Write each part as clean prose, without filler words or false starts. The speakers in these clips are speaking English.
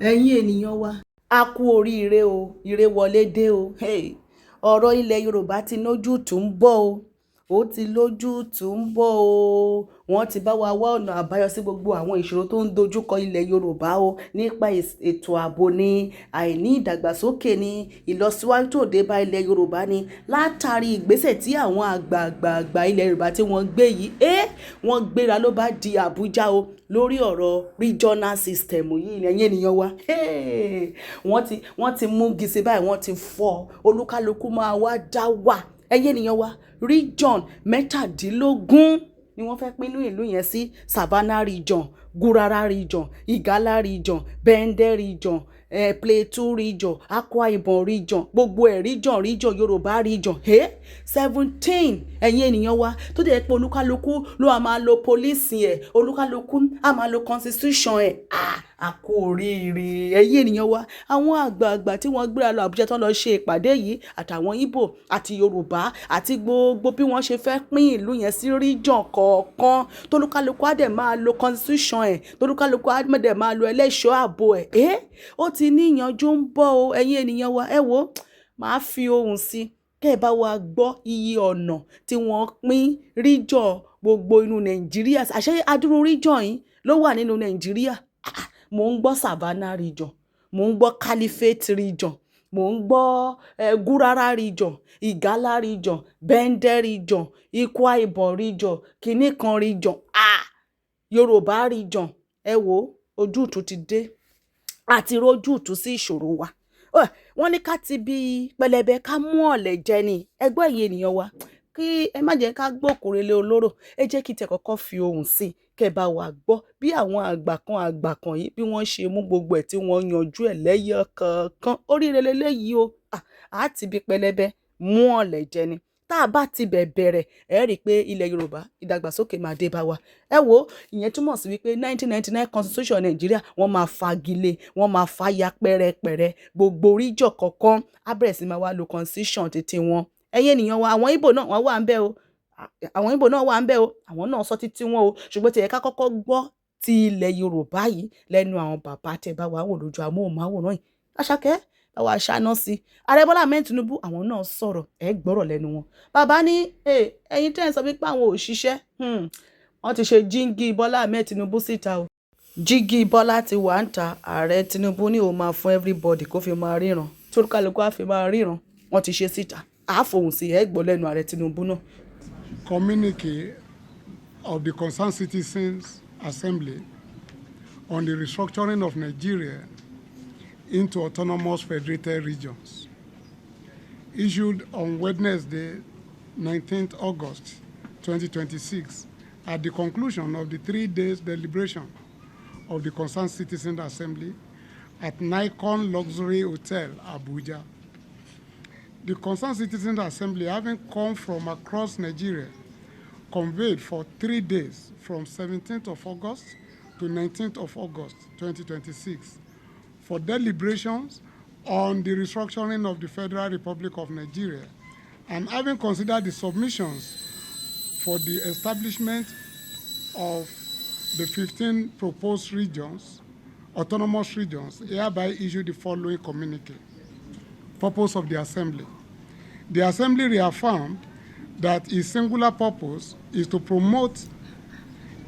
ẹ̀yin ènìyàn wa a kú oríire o, ire wọlé dé o. Ọ̀rọ̀ ilẹ̀ Yorùbá ti lójútùú ń bọ̀ o, ó ti lójútùú ń bọ̀ o. Wọ́n ti bá wa wá ọ̀nà àbáyọ sí gbogbo àwọn ìṣòro tó ń dojúkọ ilẹ̀ Yorùbá o, nípa ètò ààbò ni, àìní ìdàgbàsókè ni, ìlọsíwájú tó dé bá ilẹ̀ Yorùbá ni, látàrí ìgbésẹ̀ tí àwọn àgbààgbà ilẹ̀ Yorùbá tí wọ́n gbé yìí. Wọ́n gbéra ló bá di Àbújá o lórí ọ̀rọ̀ regional system yìí ẹ̀yin ènìyàn wa. Wọ́n ti mú gìsì báyìí, wọ́n ti fọ́ olúkálukú máa wá dá wà ẹ̀yin ènìyàn wa. Region mẹ́tàdínlógún ni wọ́n fẹ́ pín ìlú yẹn sí: Savannah region, Gurara region, Igala region, Bende region, Plateau region, Akwa Ibom region, gbogbo region Yorùbá region 17 ẹ̀yin ènìyàn wa, tó dẹ̀ pé olúkálukú ló a máa lo police ẹ̀, olúkálukú a máa lo constitution ẹ̀. A kú oríire ẹ̀yin ènìyàn wa. Àwọn àgbààgbà tí wọ́n gbéra lọ Àbújá tán lọ ṣe ìpàdé yìí, àtàwọn Ìgbò àti Yorùbá àti gbogbo bí wọ́n ṣe fẹ́ pín ìlú yẹn sí region kọ̀ọ̀kan, tolúkálukú á dẹ̀ máa lo constitution ẹ̀, tolúkálukú á dẹ̀ máa lo ẹlẹ́ṣọ́ ààbò ẹ̀. Ó ti ní ìyànjú ń bọ̀ o ẹ̀yin ènìyàn wa. Ẹ wo, màá fi ohùn sí kẹ́ ẹ bá wa gbọ́ iye ọ̀nà tí wọ́n pín region gbogbo inú Nàìjíríà. Àṣẹ adúrú region yìí ló wà nínú Nàìjíríà. Mò ń gbọ́ Savannah region, mò ń gbọ́ Caliphate region, mò ń gbọ́ Gurara region, Igala region, Bende region, Akwa Ibom region, kìnnìkan region, Yorùbá region. Ẹ wo, ojútùú ti dé, àti rójútùú sí ìṣòro wa. Wọ́n ní ká ti bí pẹlẹbẹ ká mú ọ̀lẹ̀ jẹ ni. Ẹgbẹ́ ẹ̀yin ènìyàn wa, kí ẹ má jẹ́ ká gbókùnrelé olóró. Ẹ jẹ́ kí tẹ kọ́kọ́ fi ohùn sí kẹ́ bá wa gbọ́ bí àwọn àgbà kan yìí bí wọ́n ṣe mú gbogbo ẹ̀ tí wọ́n yanjú ẹ̀ lẹ́yọ kọ̀ọ̀kan. Oríire leléyìí o. Àti bí pẹlẹbẹ mú ọ̀lẹ̀ jẹ ni. Tá a bá ti bẹ̀rẹ̀ ẹ rí i pé ilẹ̀ Yorùbá ìdàgbàsókè máa dé bá wa. Ẹ wo, ìyẹn túmọ̀ sí wípé 1999 constitution Nàìjíríà wọ́n máa fagilé, wọ́n máa fàya pẹ́rẹpẹ̀rẹ. Gbogbo region kọ̀ọ̀kan á bẹ̀rẹ̀ sí máa wá lo constitution títí wọn. Ẹ̀yin ènìyàn wa, àwọn Ìgbò náà wọ́n wà ń bẹ̀ o, àwọn Ìgbò náà wà ń bẹ̀ o, àwọn náà sọ títí wọn o. Ṣùgbọ́n tí ẹ ká kọ́kọ́ gbọ́ ti ilẹ̀ Yorùbá yìí lẹ́nu àwọn bàbá tẹ́ bá wa wò lójú amóhùnmáwòrán yìí. Àṣàkẹ́ àwa ṣáná sí Ààrẹ Bọ́lá Ahmed Tinubu, àwọn náà sọ̀rọ̀, ẹ gbọ́rọ̀ lẹ́nu wọn. Bàbá ní ẹ̀yin tẹ́ ẹ sọ wípé àwọn òṣìṣẹ́ wọ́n ti ṣe jíngí Bọ́lá Ahmed Tinubu síta o. Jíngí Bọ́lá ti wà ń ta. Ààrẹ Tinubu ní òun máa fún everybody kó fi máa ríran, tó kálukú á fi máa ríran. Wọ́n ti ṣe síta, àáfòhùn sí ẹ gbọ́ lẹ́nu Ààrẹ Tinubu náà. Communique of the Concerned Citizens Assembly on the restructuring of Nigeria into autonomous federated regions, issued on Wednesday, 19th August 2026, at the conclusion of the 3 days deliberation of the Concerned Citizens Assembly at Nikon Luxury Hotel, Abuja. The Concerned Citizens Assembly, having come from across Nigeria, convened for 3 days from 17th of August to 19th of August 2026 for deliberations on the restructuring of the Federal Republic of Nigeria, and having considered the submissions for the establishment of the 15 proposed regions, autonomous regions, hereby issued the following communique. Purpose of the Assembly. The Assembly reaffirmed that its singular purpose is to promote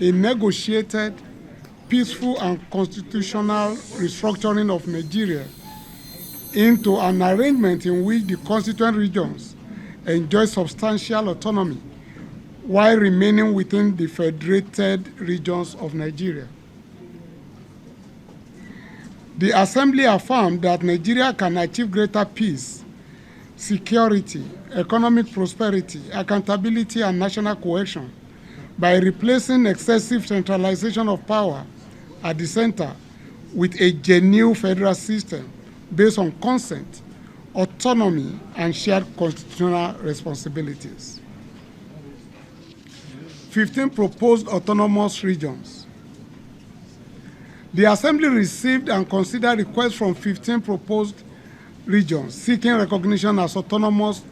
a negotiated, peaceful and constitutional restructuring of Nigeria into an arrangement in which the constituent regions enjoy substantial autonomy while remaining within the federated regions of Nigeria. The Assembly affirmed that Nigeria can achieve greater peace, security, economic prosperity, accountability, and national cohesion by replacing excessive centralization of power at the center with a genuine federal system based on consent, autonomy, and shared constitutional responsibilities. 15 proposed autonomous regions. The Assembly received and considered requests from 15 proposed regions seeking recognition as autonomous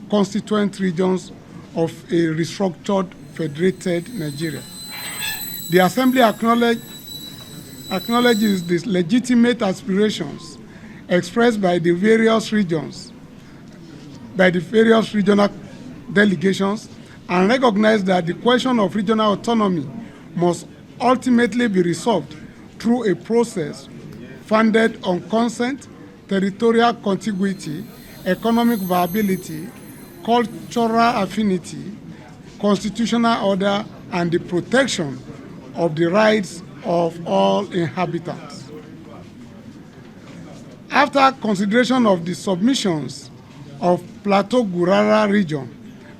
constituent regions of a restructured federated Nigeria. The Assembly acknowledged acknowledges the legitimate aspirations expressed by the various regions, by the various regional delegations, and recognizes that the question of regional autonomy must ultimately be resolved through a process founded on consent, territorial contiguity, economic viability, cultural affinity, constitutional order, and the protection of the rights of all inhabitants. After consideration of the submissions of Plateau Gurara region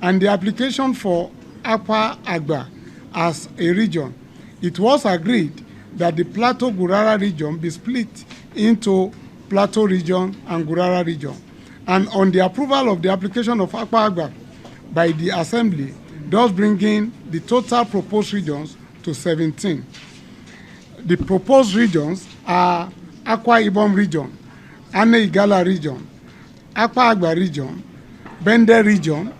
and the application for AGBÀàgbà as a region, it was agreed that the Plateau Gurara region be split into Plateau region and Gurara region. And on the approval of the application of AGBÀàgbà by the Assembly, thus bringing the total proposed regions to 17. The proposed regions are Akwa Ibom region, Ane Igala region, AGBÀàgbà region, Bende region,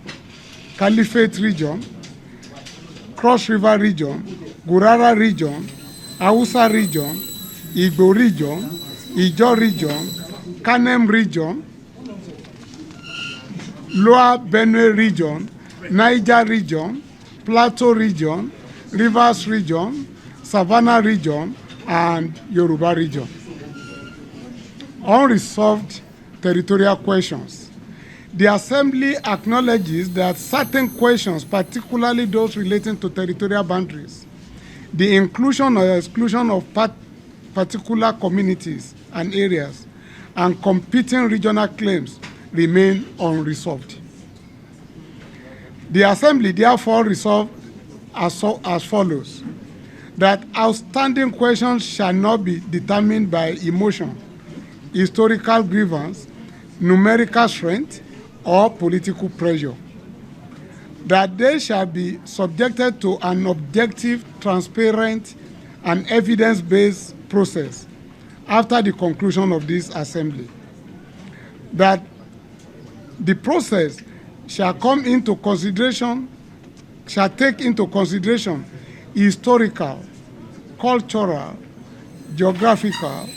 Caliphate region, Cross River region, Gurara region, Hausa region, Igbo region, Ijaw region, Kanem region, Lower Benue region, Niger region, Plateau region, Rivers region, Savannah region, and Yoruba region. Unresolved territorial questions. The Assembly acknowledges that certain questions, particularly those relating to territorial boundaries, the inclusion or exclusion of particular communities and areas, and competing regional claims remain unresolved. The Assembly therefore resolved as follows: that outstanding questions shall not be determined by emotion, historical grievance, numerical strength, or political pressure. That they shall be subjected to an objective, transparent, and evidence-based process after the conclusion of this assembly. That the process shall take into consideration historical, cultural, geographical,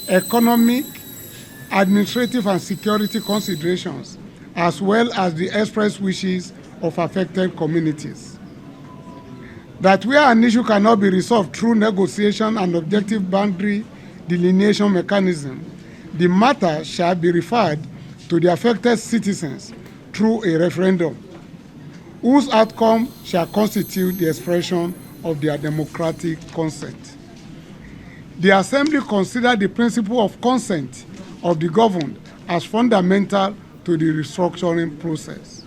economic, administrative, and security considerations, as well as the express wishes of affected communities. That where an issue cannot be resolved through negotiation and objective boundary delineation mechanism, the matter shall be referred to the affected citizens through a referendum, whose outcome shall constitute the expression of their democratic consent. The Assembly considered the principle of consent of the governed as fundamental to the restructuring process.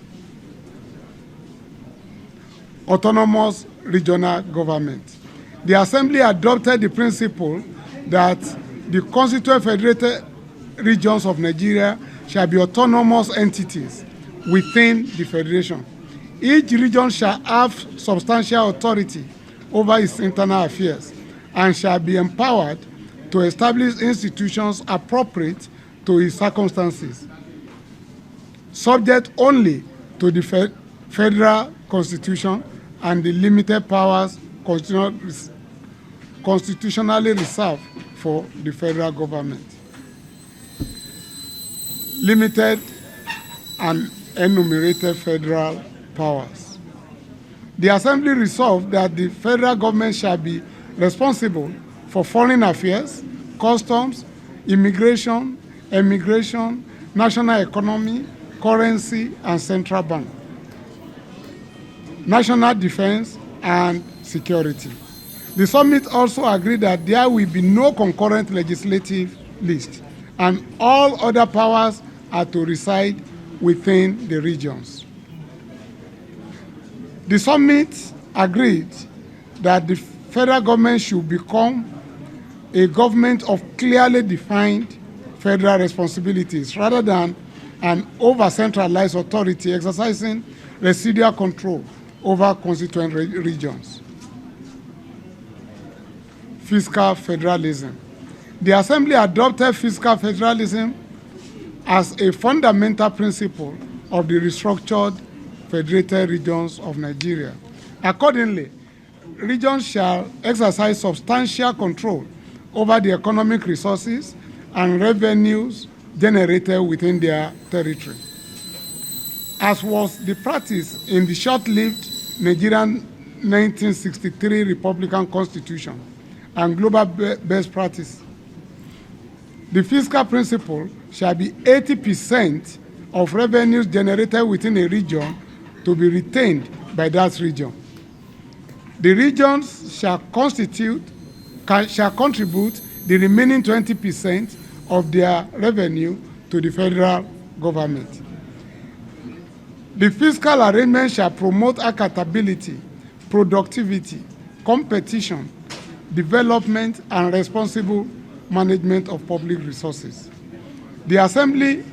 Autonomous regional government. The Assembly adopted the principle that the constituent federated regions of Nigeria shall be autonomous entities within the federation. Each region shall have substantial authority over its internal affairs and shall be empowered to establish institutions appropriate to its circumstances, subject only to the federal constitution and the limited powers constitutionally reserved for the federal government. Limited and enumerated federal powers. The Assembly resolved that the federal government shall be responsible for foreign affairs, customs, immigration, emigration, national economy, currency, and central bank, national defense, and security. The summit also agreed that there will be no concurrent legislative list, and all other powers are to reside within the regions. The summit agreed that the federal government should become a government of clearly defined federal responsibilities rather than an over-centralized authority exercising residual control over constituent regions. Fiscal federalism. The Assembly adopted fiscal federalism as a fundamental principle of the restructured federated regions of Nigeria. Accordingly, regions shall exercise substantial control over the economic resources and revenues generated within their territory. As was the practice in the short-lived Nigerian 1963 Republican Constitution and global best practice, the fiscal principle shall be 80% of revenues generated within a region to be retained by that region. The regions shall contribute the remaining 20% of their revenue to the federal government. The fiscal arrangement shall promote accountability, productivity, competition, development, and responsible management of public resources. The Assembly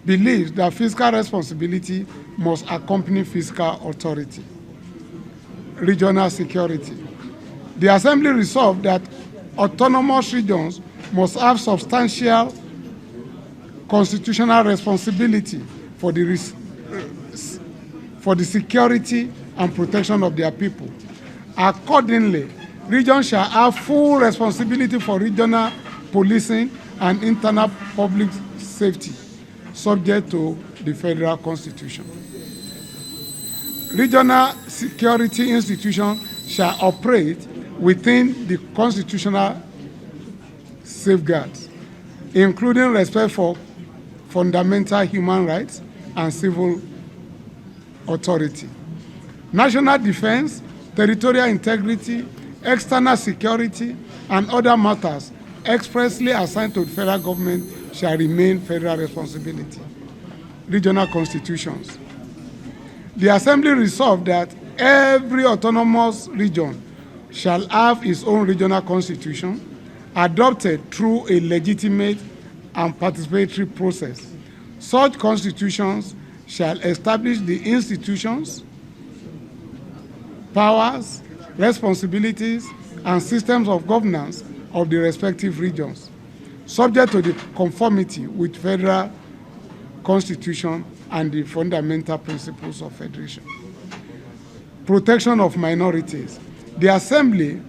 believes that fiscal responsibility must accompany fiscal authority. Regional security. The Assembly resolved that autonomous regions must have substantial constitutional responsibility for the security and protection of their people. Accordingly, regions shall have full responsibility for regional policing and internal public safety, subject to the Federal Constitution. Regional security institutions shall operate within the constitutional safeguards, including respect for fundamental human rights and civil authority. National defense, territorial integrity, external security, and other matters expressly assigned to the federal government shall remain federal responsibility. Regional constitutions. The Assembly resolved that every autonomous region shall have its own regional constitution, adopted through a legitimate and participatory process. Such constitutions shall establish the institutions, powers, responsibilities, and systems of governance of the respective regions, subject to the conformity with federal constitution and the fundamental principles of federation. Protection of minorities. The Assembly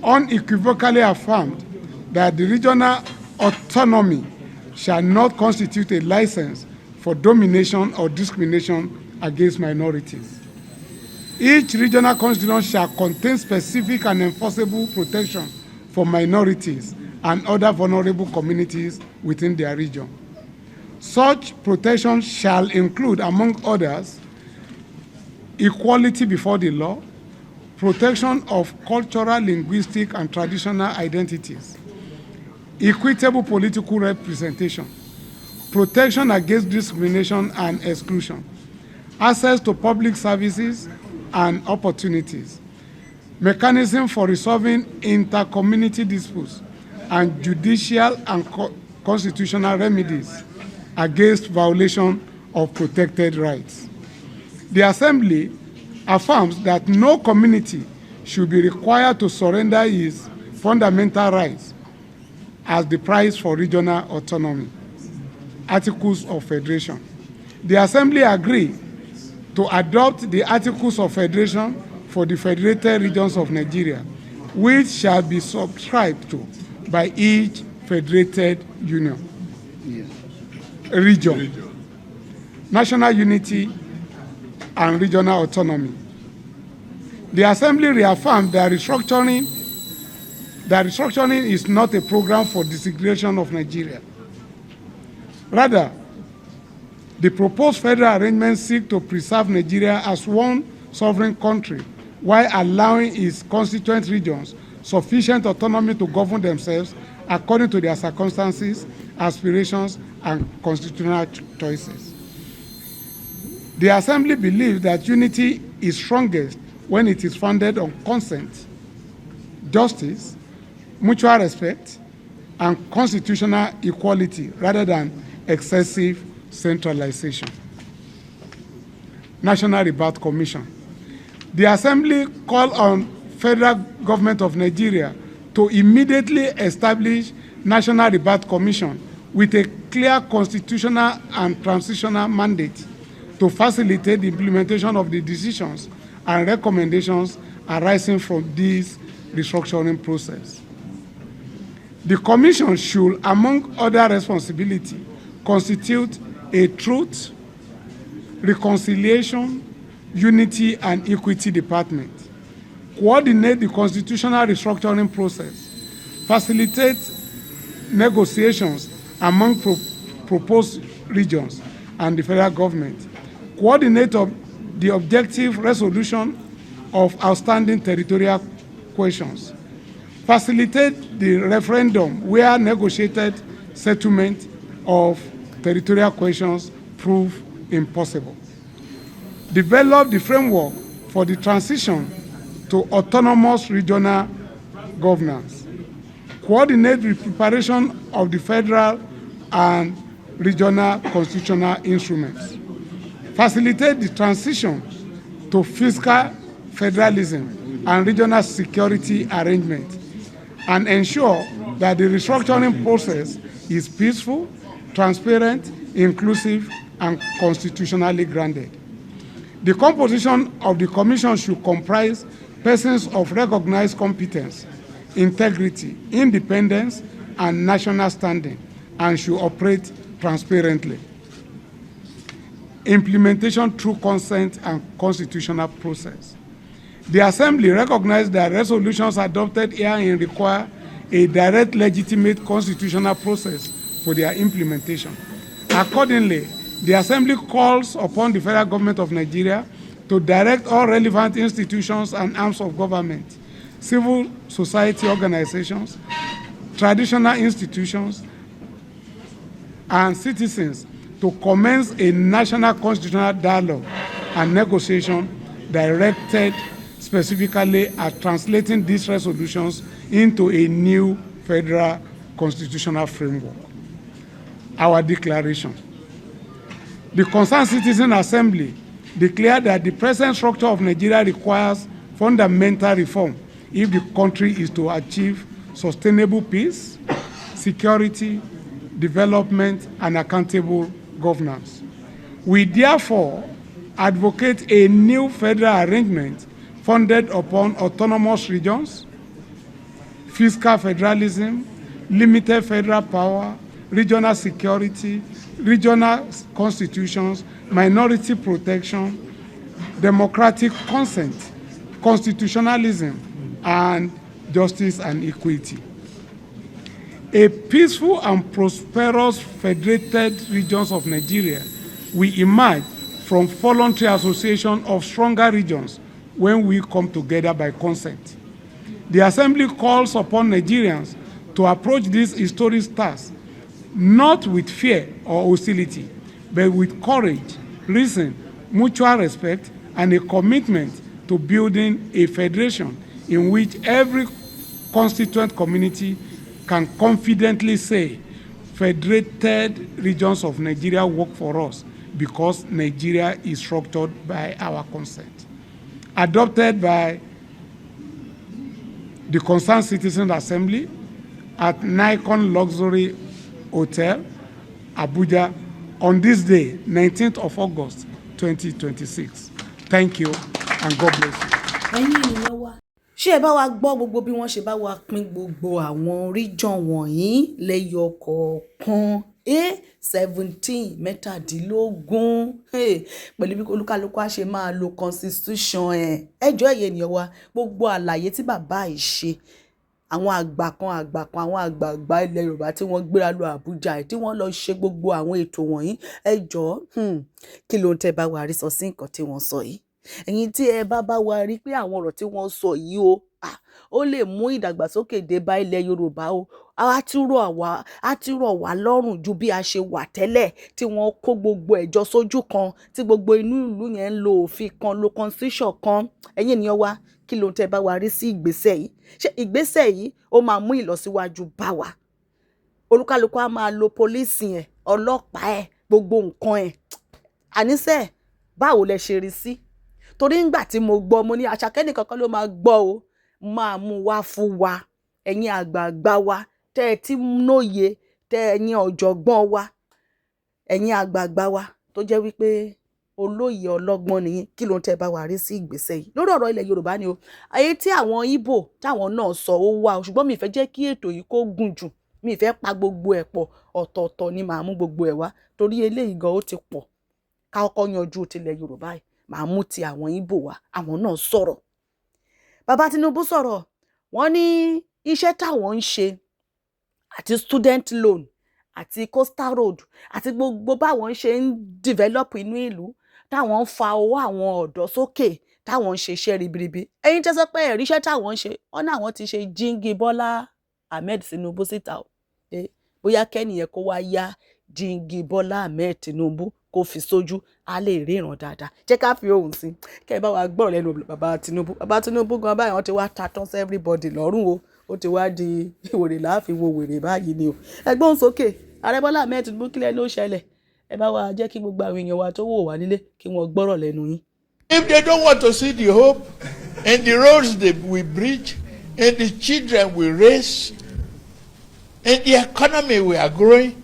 unequivocally affirmed that the regional autonomy shall not constitute a license for domination or discrimination against minorities. Each regional constitution shall contain specific and enforceable protection for minorities and other vulnerable communities within their region. Such protection shall include, among others, equality before the law, protection of cultural, linguistic, and traditional identities, equitable political representation, protection against discrimination and exclusion, access to public services and opportunities, mechanism for resolving inter-community disputes, and judicial and constitutional remedies against violation of protected rights. The Assembly affirms that no community should be required to surrender its fundamental rights as the price for regional autonomy. Articles of Federation. The Assembly agreed to adopt the Articles of Federation for the federated regions of Nigeria, which shall be subscribed to by each federated union. Region. National unity and regional autonomy. The Assembly reaffirmed that restructuring is not a program for disintegration of Nigeria. Rather, the proposed federal arrangements seek to preserve Nigeria as one sovereign country while allowing its constituent regions sufficient autonomy to govern themselves according to their circumstances, aspirations, and constitutional choices. The Assembly believes that unity is strongest when it is founded on consent, justice, mutual respect, and constitutional equality rather than excessive centralization. National Rebate Commission. The Assembly called on Federal Government of Nigeria to immediately establish National Rebate Commission with a clear constitutional and transitional mandate to facilitate the implementation of the decisions and recommendations arising from this restructuring process. The Commission should, among other responsibilities, constitute a truth, reconciliation, unity, and equity department, coordinate the constitutional restructuring process, facilitate negotiations among proposed regions and the federal government, coordinate the objective resolution of outstanding territorial questions, facilitate the referendum where negotiated settlement of territorial questions prove impossible, develop the framework for the transition to autonomous regional governance, coordinate the preparation of the federal and regional constitutional instruments, facilitate the transition to fiscal federalism and regional security arrangement, and ensure that the restructuring process is peaceful, transparent, inclusive, and constitutionally grounded. The composition of the Commission should comprise persons of recognized competence, integrity, independence, and national standing, and should operate transparently. Implementation through consent and constitutional process. The Assembly recognizes that resolutions adopted herein require a direct, legitimate constitutional process for their implementation. Accordingly, the Assembly calls upon the federal government of Nigeria to direct all relevant institutions and arms of government, civil society organizations, traditional institutions, and citizens to commence a national constitutional dialogue and negotiation directed specifically at translating these resolutions into a new federal constitutional framework. Our declaration. The Concerned Citizen Assembly declared that the present structure of Nigeria requires fundamental reform if the country is to achieve sustainable peace, security, development, and accountable governance. We therefore advocate a new federal arrangement funded upon autonomous regions, fiscal federalism, limited federal power, regional security, regional constitutions, minority protection, democratic consent, constitutionalism, and justice and equity. A peaceful and prosperous federated regions of Nigeria will emerge from voluntary association of stronger regions when we come together by consent. The Assembly calls upon Nigerians to approach this historic task not with fear or hostility, but with courage, reason, mutual respect, and a commitment to building a federation in which every constituent community can confidently say, federated regions of Nigeria work for us because Nigeria is structured by our consent. Adopted by the Concerned Citizen Assembly at Nikon Luxury Hotel, Abuja, on this day, 19th of August, 2026. Thank you, and God bless you. Ẹ̀yin ènìyàn wa, ṣé ẹ bá wa gbọ́ gbogbo bí wọ́n ṣe bá wa pín gbogbo àwọn region wọ̀nyí lẹ́yọ kọ̀ọ̀kan 17 mẹ́tàdínlógún pẹ̀lú bí olúkálùkù á ṣe máa lo constitution ẹ̀. Ẹjọ́ ẹ̀yin ènìyàn wa, gbogbo àlàyé tí bàbá yìí ṣe, àwọn àgbà kan àwọn àgbààgbà ilẹ̀ Yorùbá tí wọ́n gbéra lọ Àbújá tí wọ́n lọ ṣe gbogbo àwọn ètò wọ̀nyí, ẹjọ́ kí ló ń tẹ́ bá wa rí sọ sí nǹkan tí wọ́n sọ yìí? Ẹ̀yin tí ẹ bá wa rí pé àwọn ọ̀rọ̀ tí wọ́n sọ yìí ó lè mú ìdàgbàsókè dé bá ilẹ̀ Yorùbá á ti rọ̀ wá lọ́rùn ju bí a ṣe wà tẹ́lẹ̀ tí wọ́n kó gbogbo ẹ̀jọ́ sójú kan tí gbogbo inú ìlú yẹn ń lo òfin kan, lo constitution kan. Ẹ̀yin ènìyàn wa, kí ló ń tẹ́ bá wa rí sí ìgbésẹ̀ yìí? Ṣé ìgbésẹ̀ yìí ó máa mú ìlọsíwájú bá wa? Olúkálùkù á máa lo pólísì ẹ̀, ọlọ́pàá ẹ̀, gbogbo nǹkan ẹ̀. Àníṣe báwo lẹ ṣe rí sí? Torí ńgbà tí mo gbọ́, mo ní Àṣàkẹ́ nìkan kan ló máa gbọ́ o, máa mú wá fún wa. Ẹ̀yin àgbààgbà wa tẹ́ ẹ ti nóye, ẹ̀yin ọ̀jọ̀gbọ́n wa, ẹ̀yin àgbààgbà wa tó jẹ́ wípé olóyè ọlọ́gbọ́n nìyí, kí ló ń tẹ́ bá wa rí sí ìgbésẹ̀ yìí lórí ọ̀rọ̀ ilẹ̀ Yorùbá ni o. Ayé tí àwọn Ìgbò táwọn náà sọ ó wà, ṣùgbọ́n mi fẹ́ jẹ́ kí ètò yìí kó gùn jù mi fẹ́ pa gbogbo ẹ̀ pọ̀, ọ̀tọ̀ọ̀tọ̀ ni màá mú gbogbo ẹ̀ wá torí eléyìí gan ó ti pọ̀. Ká kọ́kọ́ yanjú tilẹ̀ Yorùbá yìí, màá mú ti àwọn Ìgbò wá, àwọn náà sọ̀rọ̀. Bàbá Tinubu sọ̀rọ̀, wọ́n ní iṣẹ́ táwọn ń ṣe àti student loan àti coastal road àti gbogbo báwọn ṣe ń develop inú ìlú, táwọn ń fa owó àwọn ọ̀dọ́ sókè, táwọn ń ṣe iṣẹ́ ribiribi. Ẹ̀yin tẹ́ sọ pé ẹ̀rí iṣẹ́ táwọn ń ṣe, wọ́n náà wọ́n ti ṣe jíǹgì Bọ́lá Ahmed Tinubu síta o. Bóyá kẹ́nìyẹn kó wá yá jíǹgì Bọ́lá Ahmed Tinubu kó fi sójú, á lè ríran dáadáa. Jẹ́ ká fi ohùn sí, kẹ́ ẹ bá wa gbọ́ lẹ́nu bàbá Tinubu. Bàbá Tinubu gan báyìí wọ́n ti wá ta tán sí everybody lọ́rùn o. Ó ti wá di wèrè láàfin wo wèrè báyìí ni o. Ẹ gbóhùn sókè, Ààrẹ Bọ́lá Ahmed Tinubu kílẹ̀ ló ṣẹlẹ̀. Ẹ bá wa jẹ́ kí gbogbo àwọn èèyàn wa tó wò wá nílé kí wọ́n gbọ́rọ̀ lẹ́nu yín. If they don't want to see the hope in the roads that we bridge, in the children we raise, in the economy we are growing,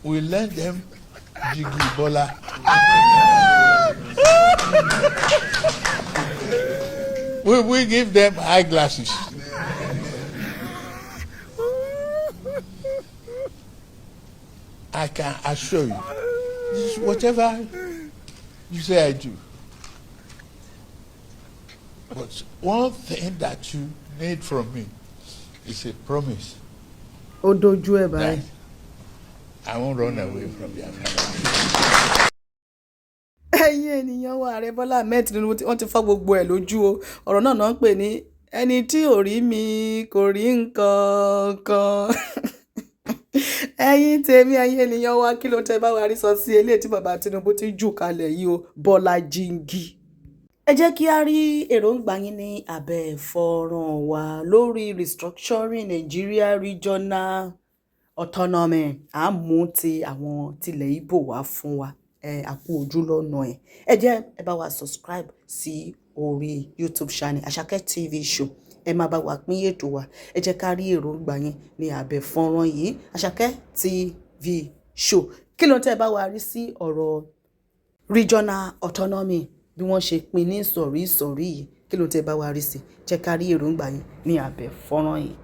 we let them jiggy Bola. We give them eyeglasses. I can assure you, this is whatever you say I do. But one thing that you need from me is a promise Ó dojú ẹ̀ báyìí. that I won't run away from your family. Ẹ̀yin ènìyàn wa, Ààrẹ Bọ́lá Ahmed Tinubu wọ́n ti fọ́ gbogbo ẹ̀ lójú o. Ọ̀rọ̀ náà náà ń pè ní ẹni tí ò rí mi kò rí nǹkan kan. Ẹ̀yin tèmi, ẹ̀yin ènìyàn wa, kí ló tẹ́ bá wa rí sọ sí eléyìí tí bàbá Tinubu ti jù kalẹ̀ yìí o, Bọ́lá jíǹgì. Ẹ jẹ́ kí a rí èròǹgbà yín ní abẹ́ fọ́nrán wa lórí restructuring Nigeria regional autonomy. À ń mú ti àwọn tilẹ̀ Ìgbò wá fún wa. Àkú ojú lọ́nà ẹ̀. Ẹ jẹ́ ẹ bá wa subscribe sí orí YouTube channel Àṣàkẹ́ TV show. Ẹ máa bá wa pín ètò wa. Ẹ jẹ́ ká rí èròǹgbà yín ní abẹ́ fọ́nrán yìí Àṣàkẹ́ TV show. Kí ló tẹ́ bá wa rí sí ọ̀rọ̀ regional autonomy bí wọ́n ṣe pín ní ìsọ̀rí ìsọ̀rí yìí? Kí ló tẹ́ bá wa rí sí? Jẹ́ ká rí èròǹgbà yín ní abẹ́ fọ́nrán yìí.